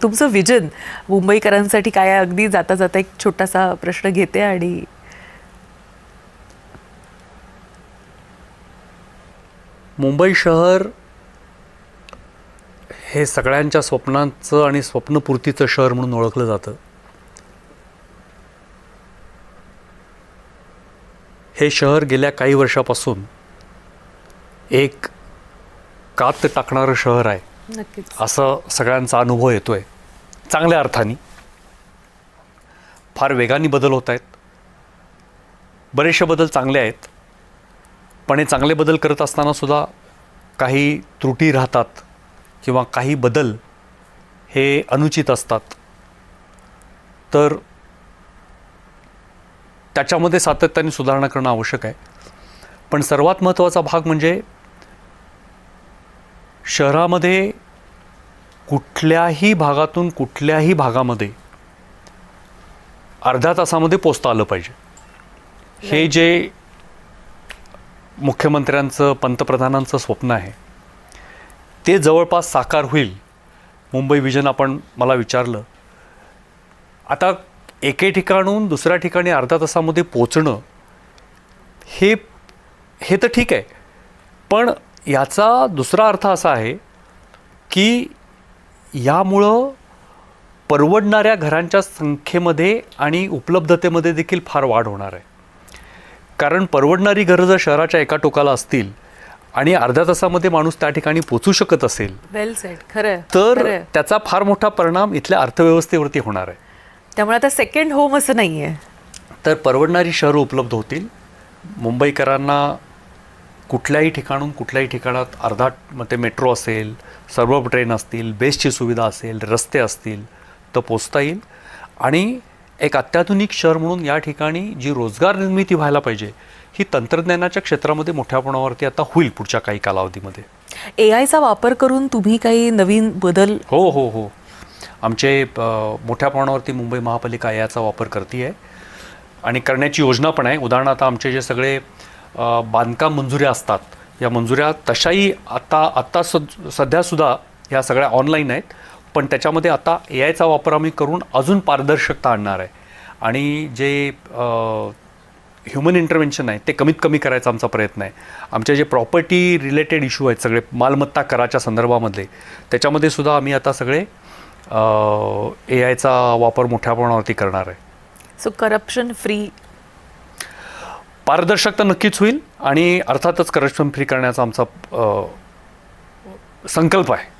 तुमचं विजन मुंबईकरांसाठी काय आहे? अगदी जाता जाता एक छोटासा प्रश्न घेते आणि मुंबई शहर हे सगळ्यांच्या स्वप्नांचं आणि स्वप्नपूर्तीचं शहर म्हणून ओळखलं जातं. हे शहर गेल्या काही वर्षापासून एक कात टाकणारं शहर आहे नक्कीच असं सगळ्यांचा अनुभव येतोय. चांगल्या अर्थाने फार वेगाने बदल होत आहेत. बरेचसे बदल चांगले आहेत, पण हे चांगले बदल करत असताना सुद्धा काही त्रुटी राहतात किंवा काही बदल हे अनुचित असतात. तर त्याच्यामध्ये सातत्याने सुधारणा करणं आवश्यक आहे. पण सर्वात महत्त्वाचा भाग म्हणजे शहरामध्ये कुठल्याही भागातून कुठल्याही भागामध्ये अर्ध्या तासामध्ये पोचता आलं पाहिजे. हे जे मुख्यमंत्र्यांचं पंतप्रधानांचं स्वप्न आहे ते जवळपास साकार होईल. मुंबई विजन आपण मला विचारलं, आता एके ठिकाणून दुसऱ्या ठिकाणी अर्ध्या तासामध्ये पोचणं हे तर ठीक आहे, पण याचा दुसरा अर्थ असा आहे की यामुळं परवडणाऱ्या घरांच्या संख्येमध्ये आणि उपलब्धतेमध्ये देखील फार वाढ होणार आहे. कारण परवडणारी घरं जर शहराच्या एका टोकाला असतील आणि अर्ध्या तासामध्ये माणूस त्या ठिकाणी पोचू शकत असेल, वेल सेड, खरं तर त्याचा फार मोठा परिणाम इथल्या अर्थव्यवस्थेवरती होणार आहे. त्यामुळे आता सेकंड होम असं नाही आहे. तर परवडणारी शहरं उपलब्ध होतील. मुंबईकरांना कुठल्याही ठिकाणून कुठल्याही ठिकाणात अर्धा मग ते मेट्रो असेल, सर्व ट्रेन असतील, बेस्टची सुविधा असेल, रस्ते असतील तर पोचता येईल. आणि एक अत्याधुनिक शहर म्हणून या ठिकाणी जी रोजगार निर्मिती व्हायला पाहिजे ही तंत्रज्ञानाच्या क्षेत्रामध्ये मोठ्या प्रमाणावरती आता होईल पुढच्या काही कालावधीमध्ये. AIचा वापर करून तुम्ही काही नवीन बदल? हो हो हो आमचे मोठ्या प्रमाणावरती मुंबई महापालिका याचा वापर करते आहे आणि करण्याची योजना पण आहे. उदाहरणार्थ आमचे जे सगळे बांधकाम मंजुऱ्या असतात, या मंजुऱ्या तशाही आत्ता सध्यासुद्धा ह्या सगळ्या ऑनलाईन आहेत, पण त्याच्यामध्ये आता AIचा वापर आम्ही करून अजून पारदर्शकता आणणार आहे. आणि जे ह्युमन इंटरव्हेन्शन आहे ते कमीत कमी करायचा आमचा प्रयत्न आहे. आमचे जे प्रॉपर्टी रिलेटेड इश्यू आहेत सगळे मालमत्ता कराच्या संदर्भामधले, त्याच्यामध्ये सुद्धा आम्ही आता सगळे AIचा वापर मोठ्या प्रमाणावरती करणार आहे. सो करप्शन फ्री, पारदर्शकता नक्कीच होईल आणि अर्थातच करप्शन फ्री करण्याचा आमचा संकल्प आहे.